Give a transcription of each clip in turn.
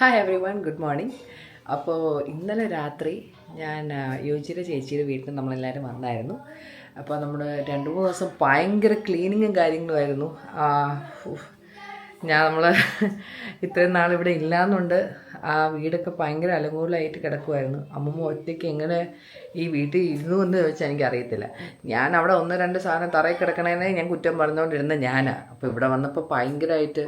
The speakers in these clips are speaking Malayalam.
Hi every one, good morning. അപ്പോൾ ഇന്നലെ രാത്രി ഞാൻ യോജിയുടെ ചേച്ചിയുടെ വീട്ടിൽ നമ്മളെല്ലാവരും വന്നായിരുന്നു. അപ്പോൾ നമ്മൾ 2-3 ദിവസം ഭയങ്കര ക്ലീനിങ്ങും കാര്യങ്ങളുമായിരുന്നു. നമ്മൾ ഇത്രയും നാളിവിടെ ഇല്ലയെന്നുണ്ട് ആ വീടൊക്കെ ഭയങ്കര അലങ്കോലമായിട്ട് കിടക്കുമായിരുന്നു. അമ്മമ്മ ഒറ്റയ്ക്ക് എങ്ങനെ ഈ വീട്ടിൽ ഇരുന്നു എന്ന് ചോദിച്ചാൽ എനിക്കറിയത്തില്ല. ഞാൻ അവിടെ 1-2 സാധനം തറയിൽ കിടക്കണേനെ ഞാൻ കുറ്റം പറഞ്ഞുകൊണ്ടിരുന്ന ഞാനാണ്. അപ്പോൾ ഇവിടെ വന്നപ്പോൾ ഭയങ്കരമായിട്ട്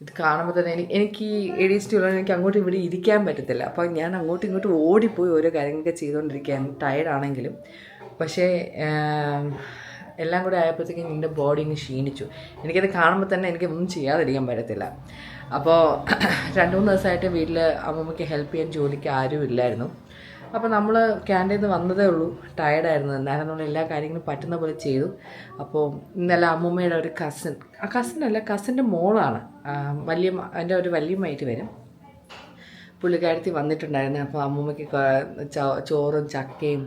ഇത് കാണുമ്പോൾ തന്നെ എനിക്ക് ADHD ഉള്ളത് എനിക്ക് അങ്ങോട്ടും ഇവിടെ ഇരിക്കാൻ പറ്റത്തില്ല. അപ്പോൾ ഞാൻ അങ്ങോട്ടും ഇങ്ങോട്ടും ഓടിപ്പോയി ഓരോ കാര്യങ്ങളൊക്കെ ചെയ്തുകൊണ്ടിരിക്കുകയാണ്, ടയർഡാണെങ്കിലും. പക്ഷേ എല്ലാം കൂടെ ആയപ്പോഴത്തേക്കും എൻ്റെ ബോഡി ഇങ്ങ് ക്ഷീണിച്ചു. എനിക്കത് കാണുമ്പോൾ തന്നെ എനിക്കൊന്നും ചെയ്യാതിരിക്കാൻ പറ്റത്തില്ല. അപ്പോൾ 2-3 ദിവസമായിട്ട് വീട്ടിൽ അമ്മമ്മയ്ക്ക് ഹെൽപ്പ് ചെയ്യാൻ ജോലിക്ക് ആരും ഇല്ലായിരുന്നു. അപ്പോൾ നമ്മൾ ക്യാൻറ്റീനിൽ നിന്ന് വന്നതേ ഉള്ളൂ, ടയർഡായിരുന്നു. എന്നാലും നമ്മൾ എല്ലാ കാര്യങ്ങളും പറ്റുന്ന പോലെ ചെയ്തു. അപ്പോൾ ഇന്നലെ അമ്മമ്മയുടെ ഒരു കസിൻ്റെ മോളാണ്, എൻ്റെ ഒരു വല്യമ്മയായിട്ട് വരും, പുള്ളിക്കാരത്തി വന്നിട്ടുണ്ടായിരുന്നു. അപ്പോൾ അമ്മമ്മയ്ക്ക് ചോറും ചക്കയും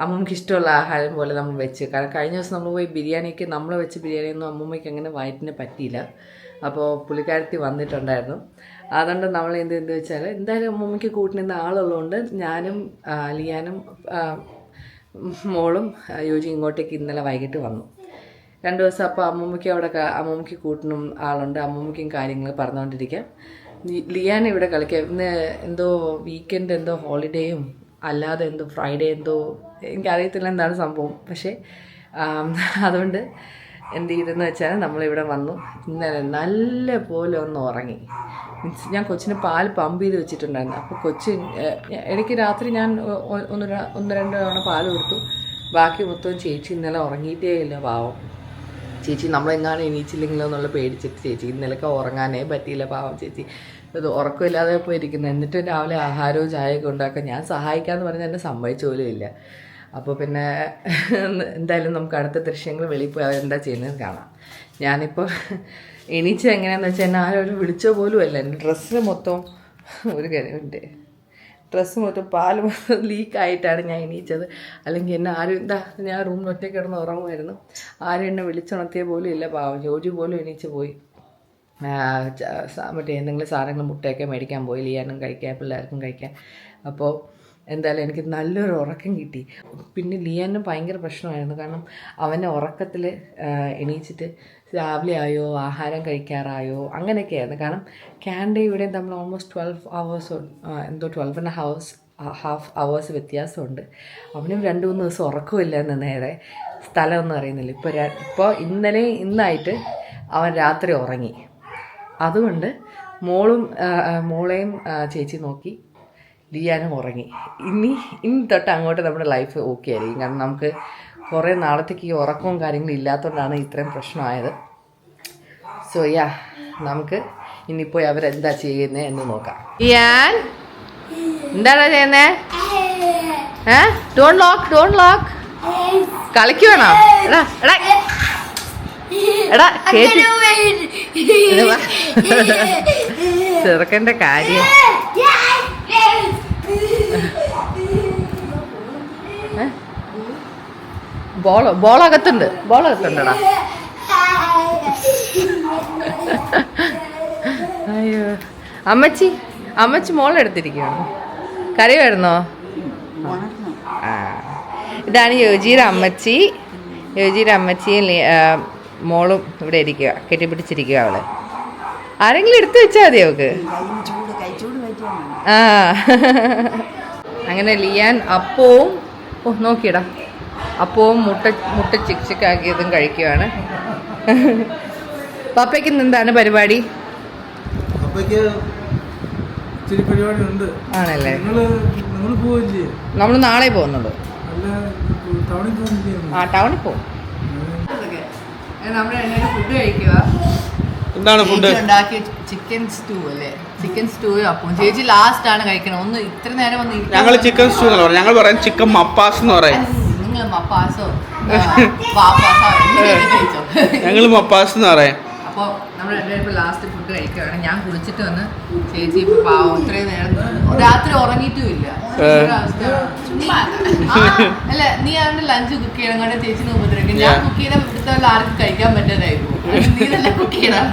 അമ്മമ്മയ്ക്ക് ഇഷ്ടമുള്ള ആഹാരം പോലെ നമ്മൾ വെച്ച്. കാരണം കഴിഞ്ഞ ദിവസം നമ്മൾ പോയി ബിരിയാണിക്ക് നമ്മൾ വെച്ച ബിരിയാണിയൊന്നും അമ്മമ്മയ്ക്ക് അങ്ങനെ വയറ്റിന് പറ്റിയില്ല. അപ്പോൾ പുള്ളിക്കാരത്തി വന്നിട്ടുണ്ടായിരുന്നു. അതുകൊണ്ട് നമ്മൾ എന്ത് വെച്ചാൽ എന്തായാലും അമ്മമ്മയ്ക്ക് കൂട്ടിനിന്ന് ആളുള്ളതുകൊണ്ട് ഞാനും ലിയാനും മോളും യോജി ഇങ്ങോട്ടേക്ക് ഇന്നലെ വൈകിട്ട് വന്നു. 2 ദിവസം. അപ്പോൾ അമ്മമ്മയ്ക്ക് കൂട്ടിനും ആളുണ്ട്, അമ്മമ്മയ്ക്കും കാര്യങ്ങൾ പറഞ്ഞുകൊണ്ടിരിക്കാം. ലിയാൻ ഇവിടെ കളിക്കാം. ഇന്ന് എന്തോ വീക്കെൻഡ്, എന്തോ ഹോളിഡേയും അല്ലാതെ എന്തോ ഫ്രൈഡേ എന്തോ എനിക്കറിയത്തില്ല എന്താണ് സംഭവം. പക്ഷേ അതുകൊണ്ട് എന്ത് ചെയ്തെന്ന് വെച്ചാൽ നമ്മളിവിടെ വന്നു. ഇന്നലെ നല്ല പോലെ ഒന്ന് ഉറങ്ങി. ഞാൻ കൊച്ചിന് പാൽ പമ്പ് ചെയ്ത് വെച്ചിട്ടുണ്ടായിരുന്നു. അപ്പോൾ എനിക്ക് രാത്രി ഞാൻ 1-2 തവണ പാൽ കൊടുത്തു. ബാക്കി മൊത്തം ചേച്ചി ഇന്നലെ ഉറങ്ങിയിട്ടേ ഇല്ല. പാവം ചേച്ചി നമ്മളെങ്ങാനും എണീച്ചില്ലെങ്കിലോ എന്നുള്ള പേടിച്ചിട്ട് ചേച്ചി ഇന്നലെയൊക്കെ ഉറങ്ങാനേ പറ്റിയില്ല. പാവം ചേച്ചി ഇത് ഉറക്കമില്ലാതെ പോയിരിക്കുന്നത്. എന്നിട്ട് രാവിലെ ആഹാരവും ചായയൊക്കെ ഉണ്ടാക്കാൻ ഞാൻ സഹായിക്കാമെന്ന് പറഞ്ഞാൽ എന്നെ സമ്മതിച്ച പോലും ഇല്ല. അപ്പോൾ പിന്നെ എന്തായാലും നമുക്ക് അടുത്ത ദൃശ്യങ്ങൾ വെളിയിൽ പോയി അവരെന്താ ചെയ്യുന്നത് കാണാം. ഞാനിപ്പോൾ എണീച്ചത് എങ്ങനെയാണെന്ന് വെച്ചാൽ എന്നെ ആരും വിളിച്ചോ പോലും അല്ല. എൻ്റെ ഡ്രസ്സ് മൊത്തം ഒരു കാര്യമുണ്ട്, ഡ്രസ്സ് മൊത്തം പാൽ മൊത്തം ലീക്കായിട്ടാണ് ഞാൻ എണീച്ചത്. അല്ലെങ്കിൽ എന്നെ ആരും ഞാൻ റൂമിൽ ഒറ്റയ്ക്ക് കിടന്ന് ഉറങ്ങുമായിരുന്നു. ആരും എന്നെ വിളിച്ചുണർത്തിയ പോലും ഇല്ല. പാവം ജോജി പോലും എണീച്ച് പോയി. മറ്റേ എന്തെങ്കിലും സാധനങ്ങൾ മുട്ടയൊക്കെ മേടിക്കാൻ പോയി, ലിയാനും കഴിക്കാൻ, പിള്ളേർക്കും കഴിക്കാൻ. അപ്പോൾ എന്തായാലും എനിക്ക് നല്ലൊരു ഉറക്കം കിട്ടി. പിന്നെ ലിയാനും ഭയങ്കര പ്രശ്നമായിരുന്നു. കാരണം അവൻ്റെ ഉറക്കത്തിൽ എണീച്ചിട്ട് രാവിലെ ആയോ, ആഹാരം കഴിക്കാറായോ, അങ്ങനെയൊക്കെയായിരുന്നു. കാരണം ക്യാൻഡേ ഇവിടെ നമ്മൾ ഓൾമോസ്റ്റ് 12 hours എന്തോ 12.5 hours വ്യത്യാസമുണ്ട്. അവനും 2-3 ദിവസം ഉറക്കമില്ല എന്ന് നേരെ സ്ഥലമൊന്നും അറിയുന്നില്ല. ഇപ്പോൾ ഇന്നായിട്ട് അവൻ രാത്രി ഉറങ്ങി. അതുകൊണ്ട് മോളെയും ചേച്ചി നോക്കി, ലിയാനും ഉറങ്ങി. ഇനി തൊട്ട് അങ്ങോട്ട് നമ്മുടെ ലൈഫ് ഓക്കെ ആയിരിക്കും. കാരണം നമുക്ക് കുറേ നാളത്തേക്ക് ഈ ഉറക്കവും കാര്യങ്ങളും ഇല്ലാത്തതുകൊണ്ടാണ് ഇത്രയും പ്രശ്നമായത്. സോ നമുക്ക് ഇനിയിപ്പോൾ അവരെന്താ ചെയ്യുന്നത് എന്ന് നോക്കാം. ലിയാൻ എന്താണ് ചെയ്യുന്നേ? ഡോണ്ട് ലോക്ക് കളിക്കുവാണോ? എടാ കേട്ടി ചെറുക്കൻ്റെ കാര്യം. ബോളകത്തുണ്ടടാ. അയ്യോ, അമ്മച്ചി മോളെടുത്തിരിക്കുകയാണ്. കറിവായിരുന്നോ? ഇതാണ് യോജിയുടെ അമ്മച്ചിയും മോളും ഇവിടെ ഇരിക്കുക, കെട്ടിപ്പിടിച്ചിരിക്കുക. അവള് ആരെങ്കിലും എടുത്തു വെച്ചാൽ മതി അവക്ക്. അങ്ങനെ ലിയാൻ അപ്പവും നോക്കിയിടാ, അപ്പവും മുട്ട ചിക്കാക്കിയതും കഴിക്കുകയാണ്. പപ്പയ്ക്ക് എന്താണ് പരിപാടി? ആണല്ലേ, നമ്മൾ നാളെ പോകുന്നുള്ളൂ. ടൗണിൽ പോകും. നമ്മൾ ഫുഡ് കഴിക്കുക. എന്താണ് ഫുഡ് ഉണ്ടാക്കിയ ചിക്കൻ സ്റ്റൂ അല്ലേ? ചിക്കൻ സ്റ്റൂ അപ്പം ചേച്ചി ലാസ്റ്റ് ആണ് കഴിക്കണം. ഒന്ന് ഇത്ര നേരം വന്ന് ഞങ്ങൾ ചിക്കൻ സ്റ്റൂ എന്ന് പറയും, ഞങ്ങൾ പറയാം ചിക്കൻ മപ്പാസ് എന്ന് പറയും. നിങ്ങൾ മപ്പാസോ ഞങ്ങൾ മപ്പാസ് എന്ന് പറയാം. അപ്പോൾ നമ്മൾ രണ്ടുപേരും ലാസ്റ്റ് ഫുഡ് കഴിക്കുകയാണ്. ഞാൻ കുളിച്ചിട്ട് വന്ന് ചേച്ചി ഇപ്പോൾ പാവം ഇത്രയും നേരം രാത്രി ഉറങ്ങിയിട്ടുമില്ല. അല്ല, നീ അവന്റെ ലഞ്ച് കുക്ക് ചെയ്യണം കണ്ട ചേച്ചിനെ ഉപദ്രവിക്കും. ഞാൻ കുക്ക് ചെയ്താൽ ഇവിടുത്തെ ആർക്കും കഴിക്കാൻ പറ്റാതായിരുന്നു. നീ തന്നെ കുക്ക് ചെയ്യണം.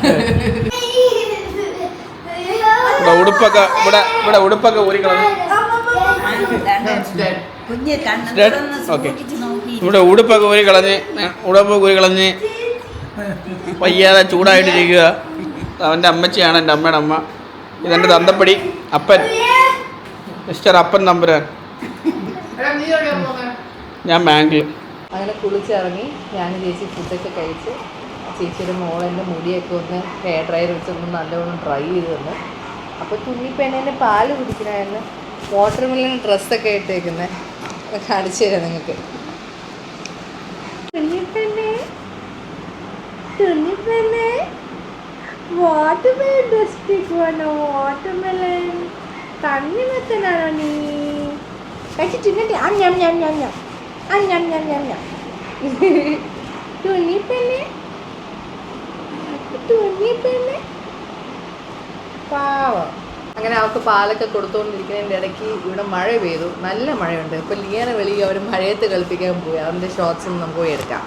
ഇവിടെ ഉടുപ്പൊക്കെ ഊരി കളഞ്ഞ് ഓക്കെ ഇവിടെ ഉടുപ്പൊക്കെ ഊരി കളഞ്ഞ് വയ്യാതെ ചൂടായിട്ടിരിക്കുക. അവൻ്റെ അമ്മച്ചിയാണ് എൻ്റെ അമ്മയുടെ അമ്മ. ഇതെൻ്റെ തന്തപ്പടി അപ്പൻ, മിസ്റ്റർ അപ്പൻ തമ്പുരാൻ. ഞാൻ ബാങ്കിൽ. അങ്ങനെ കുളിച്ചിറങ്ങി ഞാൻ ചേച്ചി ഫുഡൊക്കെ കഴിച്ച് ചേച്ചിയുടെ മോളെൻ്റെ മുടിയൊക്കെ ഒന്ന് ഹെയർ ഡ്രയർ വെച്ചൊന്ന് നല്ലോണം ഡ്രൈ ചെയ്ത് തന്നു. അപ്പോൾ തുന്നിപ്പെണ്ണിൻ്റെ പാല് കുടിക്കണമായിരുന്നു. വാട്ടർ മെലൺ ഡ്രസ്സൊക്കെ ഇട്ടേക്കുന്നത് കാണിച്ചു തരാം നിങ്ങൾക്ക്. തുന്നിപ്പെണ്ണെ വാട്ടർ മെലൺ ഡ്രസ് ഇട്ടിക്കുവാണോ? വാട്ടർ മെലൺ തണ്ണിമത്തനാണോ നീ? കഴിച്ചിട്ടുണ്ടെ തുന്നിപ്പെണ്ണെ പാവം. അങ്ങനെ അവൾക്ക് പാലൊക്കെ കൊടുത്തുകൊണ്ടിരിക്കുന്നതിൻ്റെ ഇടയ്ക്ക് ഇവിടെ മഴ പെയ്തു, നല്ല മഴയുണ്ട്. ഇപ്പോൾ ലിയനെ വെളിയിൽ അവർ മഴയത്ത് കളിപ്പിക്കാൻ പോയി. അവൻ്റെ ഷോർട്സ് ഒന്നും നമുക്ക് പോയി എടുക്കാം.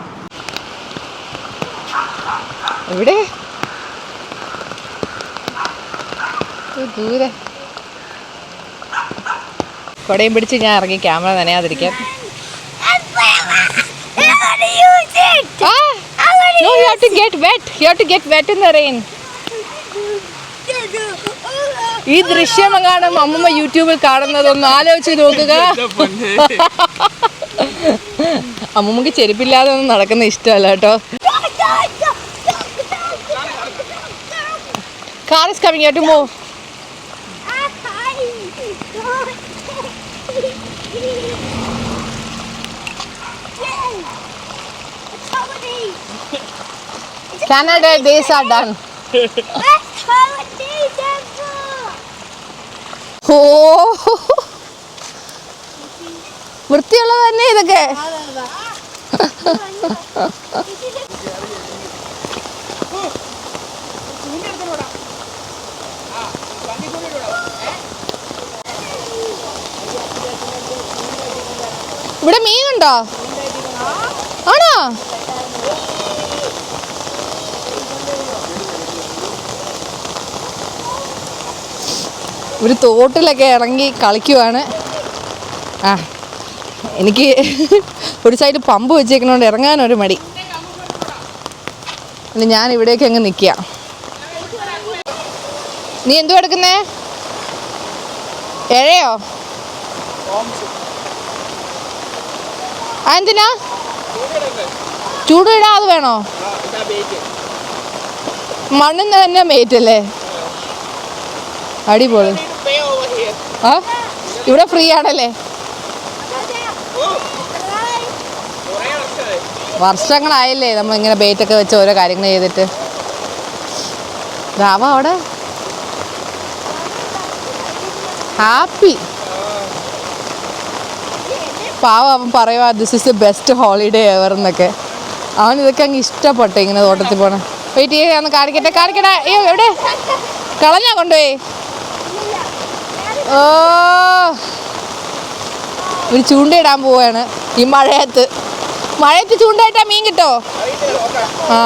എവിടെ ദൂരെ കൊടയും പിടിച്ച് ഞാൻ ഇറങ്ങി camera നനയാതിരിക്കാൻ. No, you have to get wet. You have to get wet in the rain. ഈ ദൃശ്യം കാണും അമ്മമ്മ യൂട്യൂബിൽ കാണുന്നതൊന്ന് ആലോചിച്ച് നോക്കുക. അമ്മമ്മക്ക് ചെരുപ്പില്ലാതെ ഒന്നും നടക്കുന്ന ഇഷ്ടമല്ല കേട്ടോ. Car is coming here to move. Canada days are done. ഓ വൃത്തിയുള്ളത് തന്നെ ഇതൊക്കെ. ഇവിടെ മീനുണ്ടോ? ആണോ? ഒരു തോട്ടിലൊക്കെ ഇറങ്ങി കളിക്കുവാണ്. എനിക്ക് ഒരു സൈഡ് പമ്പ് വെച്ചേക്കുന്നതുകൊണ്ട് ഇറങ്ങാനൊരു മടി. ഞാൻ ഇവിടേക്ക് അങ്ങ് നിൽക്കുക. നീ എന്തു എടുക്കുന്നേ? എഴയോ? എന്തിനാ ചൂടിടാ? അത് വേണോ? മണ്ണിന്ന് തന്നെ മേറ്റല്ലേ? അടിപൊളി. ആ ഇവിടെ ഫ്രീ ആണല്ലേ? വർഷങ്ങളായില്ലേ നമ്മളിങ്ങനെ ബേറ്റൊക്കെ വെച്ച് ഓരോ കാര്യങ്ങൾ ചെയ്തിട്ട്. രാവ അവിടെ ഹാപ്പി. പാവം അവൻ പറയുക this is the best holiday ever എന്നൊക്കെ. അവൻ ഇതൊക്കെ അങ്ങ് ഇഷ്ടപ്പെട്ടെ ഇങ്ങനെ തോട്ടത്തിൽ പോണേ. വെയിറ്റ് ചെയ്യാന്ന് കാണിക്കട്ടെ. അയ്യോ എവിടെ കളഞ്ഞാ കൊണ്ടുപോയി? ഓ ഒരു ചൂണ്ടയിടാൻ പോവാണ് ഈ മഴയത്ത്. ചൂണ്ടയിട്ടാ മീൻ കിട്ടോ? ആ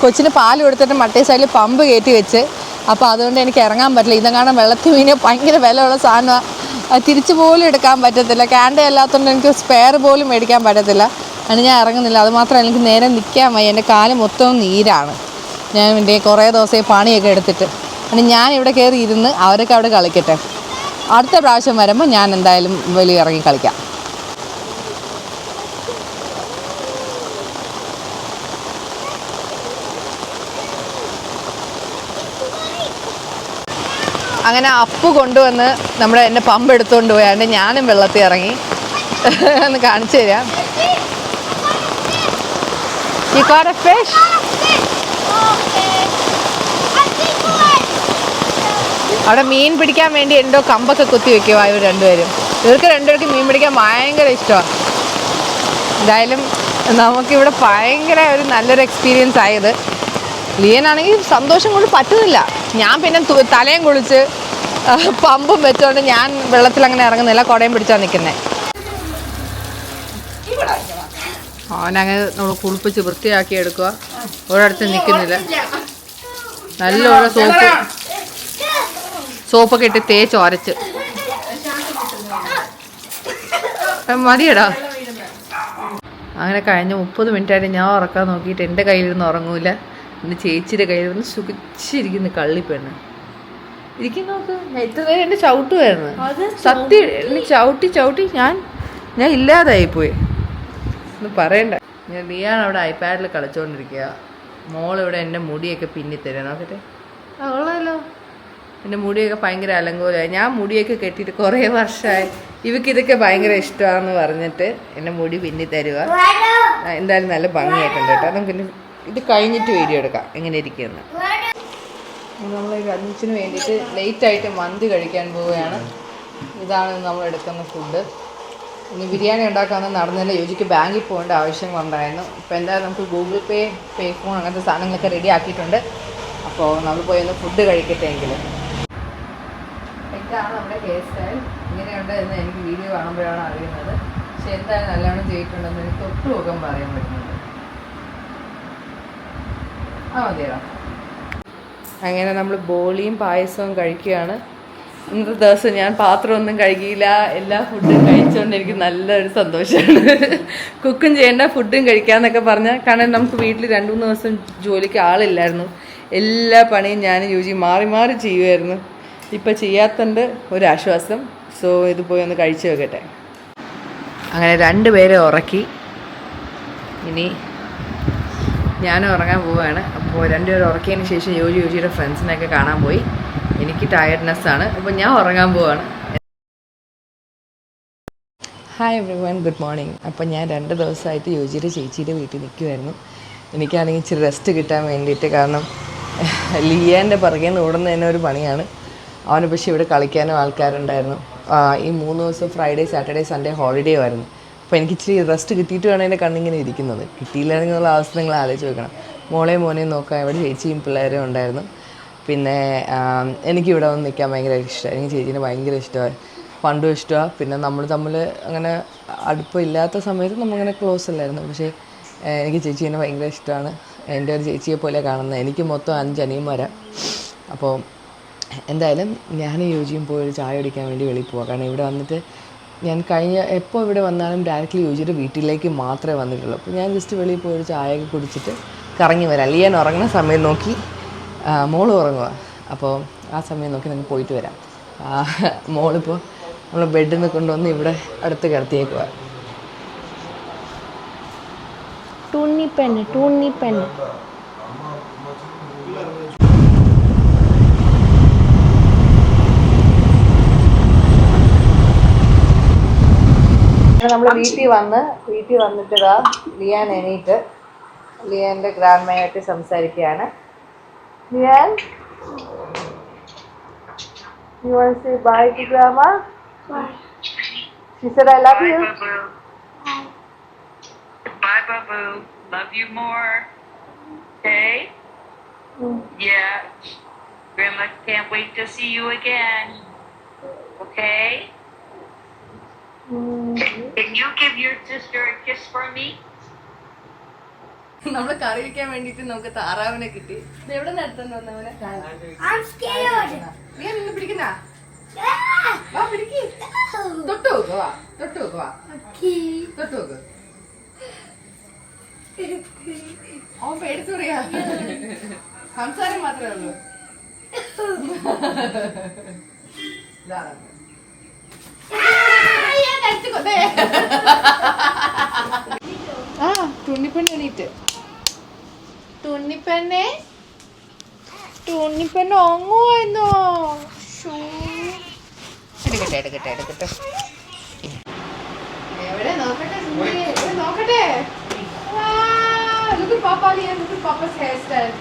കൊച്ചിന് പാൽ കൊടുത്തിട്ട് മറ്റേ സൈഡിൽ പമ്പ് കയറ്റി വെച്ച്. അപ്പോൾ അതുകൊണ്ട് എനിക്ക് ഇറങ്ങാൻ പറ്റില്ല. ഇതെങ്ങാനും വെള്ളത്തിൽ വീണ് ഭയങ്കര വിലയുള്ള സാധനമാണ്. അത് തിരിച്ചു പോലും എടുക്കാൻ പറ്റത്തില്ല. ക്യാൻഡ അല്ലാത്തതുകൊണ്ട് എനിക്ക് സ്പെയർ പോലും മേടിക്കാൻ പറ്റത്തില്ല. അതിന് ഞാൻ ഇറങ്ങുന്നില്ല. അതുമാത്രമല്ല എനിക്ക് നേരെ നിൽക്കാൻ വയ്യ. എൻ്റെ കാല് മൊത്തം നീരാണ്. ഞാൻ എൻ്റെ കുറേ ദിവസം പണിയൊക്കെ എടുത്തിട്ട്. പിന്നെ ഞാൻ ഇവിടെ കയറി ഇരുന്ന് അവരൊക്കെ അവിടെ കളിക്കട്ടെ. അടുത്ത പ്രാവശ്യം വരുമ്പോൾ ഞാൻ എന്തായാലും വെളിയിൽ ഇറങ്ങി കളിക്കാം. അങ്ങനെ അപ്പു കൊണ്ടുവന്ന് എൻ്റെ പമ്പ് എടുത്തുകൊണ്ട് പോയാണ്ട് ഞാനും വെള്ളത്തിൽ ഇറങ്ങി. ഒന്ന് കാണിച്ചു തരാം. You caught a fish? അവിടെ മീൻ പിടിക്കാൻ വേണ്ടി എന്തോ കമ്പൊക്കെ കുത്തി വെക്കുക ഇവർ രണ്ടുപേരും. ഇവർക്ക് രണ്ടുപേർക്കും മീൻ പിടിക്കാൻ ഭയങ്കര ഇഷ്ടമാണ്. എന്തായാലും നമുക്കിവിടെ ഭയങ്കര ഒരു നല്ലൊരു എക്സ്പീരിയൻസ് ആയത്. ലിയനാണെങ്കിൽ സന്തോഷം കൊണ്ട് പറ്റുന്നില്ല. ഞാൻ പിന്നെ തലയും കുളിച്ച് പമ്പും വെച്ചോണ്ട് ഞാൻ വെള്ളത്തിൽ അങ്ങനെ ഇറങ്ങുന്നില്ല, കുടയും പിടിച്ചാ നിൽക്കുന്നത്. അവനങ്ങനെ നമ്മൾ കുളിപ്പിച്ച് വൃത്തിയാക്കി എടുക്കുക. ഒരിടത്ത് നിൽക്കുന്നില്ല. നല്ലോണം സോപ്പൊക്കെ ഇട്ട് തേച്ച് ഉരച്ച് മതിയടാ. അങ്ങനെ കഴിഞ്ഞ 30 മിനിറ്റായിട്ട് ഞാൻ ഉറക്കാൻ നോക്കിയിട്ട് എൻ്റെ കയ്യിലിരുന്ന് ഉറങ്ങൂല. എൻ്റെ ചേച്ചിയുടെ കയ്യിലിരുന്ന് സുഖിച്ചിരിക്കുന്നു കള്ളിപ്പെണ്ണ്. ഇരിക്കും നോക്ക്. ഞാൻ ഇത്ര നേരം എന്നെ ചവിട്ടുമായിരുന്നു. സത്യം എന്നെ ചവിട്ടി ഞാൻ ഇല്ലാതായിപ്പോയി. ഒന്നും പറയണ്ട. ഞാൻ ലിയാണ് അവിടെ ഐപാഡിൽ കളിച്ചുകൊണ്ടിരിക്കുക. മോളിവിടെ എൻ്റെ മുടിയൊക്കെ പിന്നിത്തരാം. നോക്കട്ടെ. ഉള്ളതല്ലോ. എൻ്റെ മുടിയൊക്കെ ഭയങ്കര അലങ്കോലമായി. ഞാൻ മുടിയൊക്കെ കെട്ടിയിട്ട് കുറേ വർഷമായി. ഇവക്കിതൊക്കെ ഭയങ്കര ഇഷ്ടമാണെന്ന് പറഞ്ഞിട്ട് എൻ്റെ മുടി പിന്നി തരുക. എന്തായാലും നല്ല ഭംഗിയായിട്ടുണ്ട് കേട്ടോ. നമുക്ക് ഇത് കഴിഞ്ഞിട്ട് വീഡിയോ എടുക്കാം എങ്ങനെ ഇരിക്കുമെന്ന്. നമ്മൾ ലഞ്ചിന് വേണ്ടിയിട്ട് ലേറ്റായിട്ട് മന്തി കഴിക്കാൻ പോവുകയാണ്. ഇതാണ് നമ്മൾ എടുക്കുന്ന ഫുഡ്. ഇനി ബിരിയാണി ഉണ്ടാക്കാമെന്ന് നടന്നില്ല. യോജിക്ക് ബാങ്കിൽ പോകേണ്ട ആവശ്യങ്ങളുണ്ടായിരുന്നു. ഇപ്പോൾ എന്തായാലും നമുക്ക് ഗൂഗിൾ പേ, ഫോൺ അങ്ങനത്തെ സാധനങ്ങളൊക്കെ റെഡി ആക്കിയിട്ടുണ്ട്. അപ്പോൾ നമ്മൾ പോയി ഒന്ന് ഫുഡ് കഴിക്കട്ടെ എങ്കിലും. ഇതാണ് നമ്മുടെ ഹെയർ സ്റ്റൈൽ. ഇങ്ങനെയുണ്ട് എന്ന് എനിക്ക് വീഡിയോ കാണുമ്പോഴാണ് അറിയുന്നത്. പക്ഷെ എന്തായാലും നല്ലോണം ചെയ്തിട്ടുണ്ടെന്ന് എനിക്ക് തൊട്ട് നോക്കാൻ പറയാൻ പറ്റുന്നുണ്ട്. മതിയോ? അങ്ങനെ നമ്മൾ ബോളിയും പായസവും കഴിക്കുകയാണ്. ഇന്നത്തെ ദിവസം ഞാൻ പാത്രമൊന്നും കഴുകിയില്ല. എല്ലാ ഫുഡും കഴിച്ചുകൊണ്ട് എനിക്ക് നല്ലൊരു സന്തോഷമാണ്. കുക്കും ചെയ്യേണ്ട, ഫുഡും കഴിക്കാമെന്നൊക്കെ പറഞ്ഞാൽ, കാരണം നമുക്ക് വീട്ടിൽ 2-3 ദിവസം ജോലിക്ക് ആളില്ലായിരുന്നു. എല്ലാ പണിയും ഞാൻ യോജി മാറി മാറി ചെയ്യുമായിരുന്നു. ഇപ്പം ചെയ്യാത്തതുകൊണ്ട് ഒരാശ്വാസം. സോ ഇത് പോയി ഒന്ന് കഴിച്ചു വെക്കട്ടെ. അങ്ങനെ 2 പേരെ ഉറക്കി. ഇനി ഞാനും ഉറങ്ങാൻ പോവുകയാണ്. അപ്പോൾ 2 പേരെ ഉറക്കിയതിന് ശേഷം യോജിയുടെ ഫ്രണ്ട്സിനെയൊക്കെ കാണാൻ പോയി. എനിക്ക് ടയർഡ്നെസ്സാണ്. അപ്പോൾ ഞാൻ ഉറങ്ങാൻ പോവാണ്. Hi every one, good morning. അപ്പോൾ ഞാൻ 2 ദിവസമായിട്ട് യോജിയുടെ ചേച്ചിയുടെ വീട്ടിൽ നിൽക്കുമായിരുന്നു. എനിക്കാണെങ്കിൽ ഇച്ചിരി റെസ്റ്റ് കിട്ടാൻ വേണ്ടിയിട്ട്. കാരണം ലിയാൻ്റെ പുറകെ നിന്ന് ഓടുന്ന തന്നെ ഒരു പണിയാണ്. അവന് പക്ഷേ ഇവിടെ കളിക്കാനും ആൾക്കാരുണ്ടായിരുന്നു. ഈ 3 ദിവസം ഫ്രൈഡേ, സാറ്റർഡേ, സൺഡേ ഹോളിഡേ ആയിരുന്നു. അപ്പോൾ എനിക്ക് ഇച്ചിരി റെസ്റ്റ് കിട്ടിയിട്ട് വേണം എൻ്റെ കണ്ണിങ്ങനെ ഇരിക്കുന്നത്. കിട്ടിയില്ലെങ്കിൽ എന്നുള്ള അവസ്ഥ നിങ്ങൾ ആലോചിച്ച് വെക്കണം. മോനെയും നോക്കാൻ ഇവിടെ ചേച്ചിയും പിള്ളേരും ഉണ്ടായിരുന്നു. പിന്നെ എനിക്കിവിടെ വന്ന് നിൽക്കാൻ ഭയങ്കര ഇഷ്ടമാണ്. എനിക്ക് ചേച്ചീനെ ഭയങ്കര ഇഷ്ടമാണ്. പണ്ടും ഇഷ്ടമാണ്. പിന്നെ നമ്മൾ തമ്മിൽ അങ്ങനെ അടുപ്പമില്ലാത്ത സമയത്ത് നമ്മളിങ്ങനെ ക്ലോസ് അല്ലായിരുന്നു. പക്ഷേ എനിക്ക് ചേച്ചീനെ ഭയങ്കര ഇഷ്ടമാണ്. എൻ്റെ ഒരു ചേച്ചിയെ പോലെ കാണുന്നത്. എനിക്ക് മൊത്തം 5 അനിയന്മാരാണ്. അപ്പോൾ എന്തായാലും ഞാൻ യോജിയും പോയി ഒരു ചായ കുടിക്കാൻ വേണ്ടി വെളിയിൽ പോവാം. കാരണം ഇവിടെ വന്നിട്ട് ഞാൻ എപ്പോൾ ഇവിടെ വന്നാലും ഡയറക്റ്റ്ലി യോജിയുടെ വീട്ടിലേക്ക് മാത്രമേ വന്നിട്ടുള്ളൂ. അപ്പോൾ ഞാൻ ജസ്റ്റ് വെളിയിൽ പോയി ഒരു ചായയൊക്കെ കുടിച്ചിട്ട് കറങ്ങി വരാം. ലിയാൻ ഉറങ്ങുന്ന സമയം നോക്കി മോള് ഉറങ്ങുക. അപ്പോൾ ആ സമയം നോക്കി നമുക്ക് പോയിട്ട് വരാം. മോളിപ്പോൾ നമ്മൾ ബെഡിൽ നിന്ന് കൊണ്ടുവന്ന് ഇവിടെ അടുത്ത് കിടത്തിയേക്കുക. ടൂണിപ്പെണ്ണ് നമ്മൾ വീട്ടിൽ വന്നിട്ട് ലിയാൻ എണീറ്റ് ലിയാൻ്റെ ഗ്രാൻഡ്മയായിട്ട് സംസാരിക്കുകയാണ്. Liyan, you want to say bye to grandma? Bye. She said I love you. Bye. Bye, Babu. Love you more. Okay? Yeah. Grandma can't wait to see you again. Okay? Can you give your sister a kiss for me? നമ്മള് കറി വെക്കാൻ വേണ്ടിട്ട് നമുക്ക് താറാവിനെ കിട്ടി. എവിടെ നിന്ന് എടുത്തോണ്ട് വന്നവനെ? നിന്ന് പിടിക്കുന്ന തൊട്ട് നോക്കുക. അവൻ പേടിച്ചു പറയാ. സംസാരം മാത്രമേ ഉള്ളൂ. തുണ്ണിപ്പെണ്ണ് എണീറ്റ്. തുണ്ണിപ്പെണ്ണ് ഓങ്ങുവായിരുന്നോ? എടുക്കട്ടെ. എവിടെ നോക്കട്ടെ? നോക്കട്ടെ. Look at Papa, Liam. Look at Papa's hairstyle.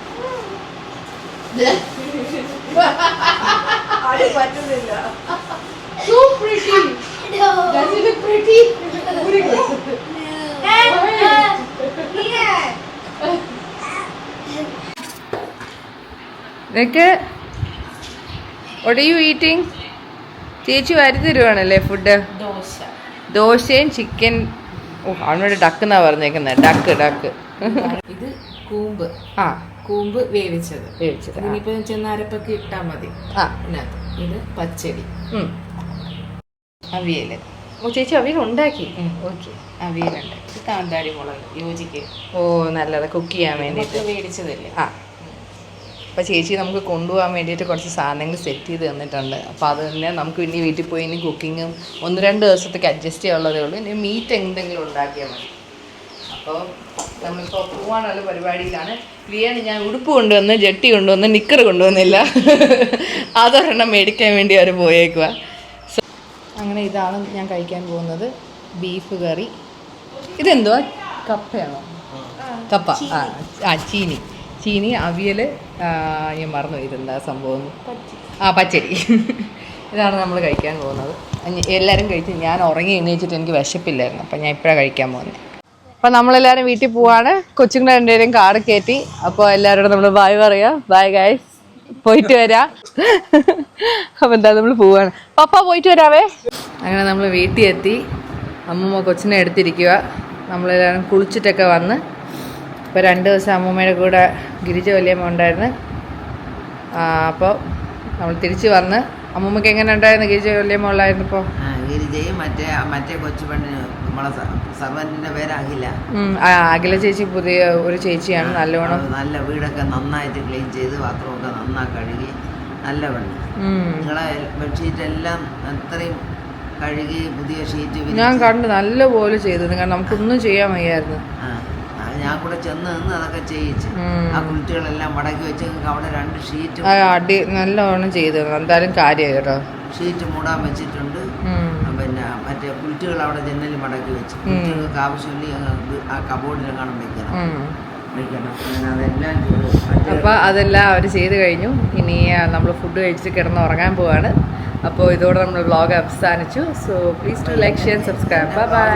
So pretty. Does he look pretty? Very good. നിനക്ക് What are you eating? ചേച്ചി വാരി തരുവാണല്ലേ ഫുഡ്? ദോശയും ചിക്കൻ. അവനോട് ഡക്ക് എന്നാ പറഞ്ഞേക്കുന്നത്. ഡക്ക്. ഇത് കൂമ്പ്. ആ, കൂമ്പ് വേവിച്ചത്. വേവിച്ചത്. ചെന്ന് അരപ്പൊക്കെ ഇട്ടാ മതി. ആ, ഇത് പച്ചടി. അവിയല്. ഓ, ചേച്ചി അവിയൽ ഉണ്ടാക്കി. ഓക്കെ, അവിയലുണ്ട്. ഇത് കാന്താരി മുളക് യോജിക്ക്. ഓ, നല്ലത്. കുക്ക് ചെയ്യാൻ വേണ്ടിയിട്ട് മേടിച്ചതല്ലേ. ആ, അപ്പോൾ ചേച്ചി നമുക്ക് കൊണ്ടുപോകാൻ വേണ്ടിയിട്ട് കുറച്ച് സാധനങ്ങൾ സെറ്റ് ചെയ്ത് തന്നിട്ടുണ്ട്. അപ്പോൾ അത് തന്നെ നമുക്ക് ഇനി വീട്ടിൽ പോയി ഇനി കുക്കിങ്ങും 1-2 ദിവസത്തേക്ക് അഡ്ജസ്റ്റ് ചെയ്യാനുള്ളതേ ഉള്ളൂ. ഇനി മീറ്റ് എന്തെങ്കിലും ഉണ്ടാക്കിയാൽ മതി. അപ്പോൾ നമ്മളിപ്പോൾ പോകാനുള്ള പരിപാടിയിലാണ്. ലിയാണ് ഞാൻ ഉടുപ്പ് കൊണ്ടുവന്ന്, ജട്ടി കൊണ്ടുവന്ന്, നിക്കർ കൊണ്ടുവന്നില്ല. അതൊരെണ്ണം മേടിക്കാൻ വേണ്ടി അവർ പോയേക്കുക. അങ്ങനെ ഇതാണ് ഞാൻ കഴിക്കാൻ പോകുന്നത്. ബീഫ് കറി. ഇതെന്തുവാ? കപ്പയാണോ? കപ്പ. ചീനി, അവിയൽ. ഞാൻ മറന്നു ഇതെന്താ സംഭവം. പച്ചടി. ഇതാണ് നമ്മൾ കഴിക്കാൻ പോകുന്നത്. എല്ലാവരും കഴിച്ച് ഞാൻ ഉറങ്ങി എണീച്ചിട്ട് എനിക്ക് വിശപ്പില്ലായിരുന്നു. അപ്പം ഞാൻ ഇപ്പോഴാണ് കഴിക്കാൻ പോകുന്നത്. അപ്പം നമ്മളെല്ലാവരും വീട്ടിൽ പോവാണ്. കൊച്ചുങ്ങളെ രണ്ടുപേരും കാറ് കയറ്റി. അപ്പോൾ എല്ലാവരോടും നമ്മൾ ബായ് പറയാം. ബായ് ഗൈസ്, പോയിട്ട് വരാം. അപ്പം എന്താ നമ്മൾ പോവാണ്. പപ്പ പോയിട്ട് വരാവേ. അങ്ങനെ നമ്മൾ വീട്ടിൽ എത്തി. അമ്മൂമ്മ കൊച്ചിനെ എടുത്തിരിക്കുക. നമ്മളെല്ലാവരും കുളിച്ചിട്ടൊക്കെ വന്ന്. ഇപ്പോൾ 2 ദിവസം അമ്മൂമ്മയുടെ കൂടെ ഗിരിജ വല്യമ്മ ഉണ്ടായിരുന്നു. അപ്പോൾ നമ്മൾ തിരിച്ച് വന്ന്. അമ്മൂമ്മക്ക് എങ്ങനെ ഉണ്ടായിരുന്നു ഗിരിജ വല്യമ്മ ഉള്ളായിരുന്നു? ഇപ്പോൾ ഗിരിജയും മറ്റേ കൊച്ചു പെണ്ണിന് നമ്മളെ സർവന്റിന്റെ പേര് അഖില. അഖില ചേച്ചി പുതിയ ഒരു ചേച്ചിയാണ്. നല്ലോണം നല്ല വീടൊക്കെ നന്നായിട്ട് ക്ലീൻ ചെയ്ത് പാത്രമൊക്കെ നന്നായി കഴുകി നല്ല പെണ്ണ്. നിങ്ങളെ ബെഡ്ഷീറ്റ് എല്ലാം അത്രയും കഴുകി പുതിയ ഷീറ്റ് ഞാൻ കണ്ട് നല്ലപോലെ ചെയ്തു. കാരണം നമുക്കൊന്നും ചെയ്യാൻ വയ്യായിരുന്നു. ഞാൻ കൂടെ ചെന്ന് നിന്ന് അതൊക്കെ ചെയ്യിച്ചു. ആ കുട്ടികളെല്ലാം മടക്കി വെച്ച് അവിടെ 2 ഷീറ്റ് നല്ലോണം ചെയ്തു. എന്തായാലും കാര്യമായി കേട്ടോ. ഷീറ്റ് മൂടാൻ വെച്ചിട്ടുണ്ട്. പിന്നെ മറ്റേ കുറ്റികൾ അവിടെ ജനലിൽ മടക്കി വെച്ച് കുട്ടികൾക്ക് ആവശ്യമില്ല ആ കബോർഡിലെങ്ങാനും വെക്കണം. അപ്പോൾ അതെല്ലാം അവർ ചെയ്ത് കഴിഞ്ഞു. ഇനി നമ്മൾ ഫുഡ് കഴിച്ചിട്ട് കിടന്ന് ഉറങ്ങാൻ പോവാണ്. അപ്പോൾ ഇതോടെ നമ്മൾ വ്ളോഗ് അവസാനിച്ചു. So please to like, share, subscribe. Bye by.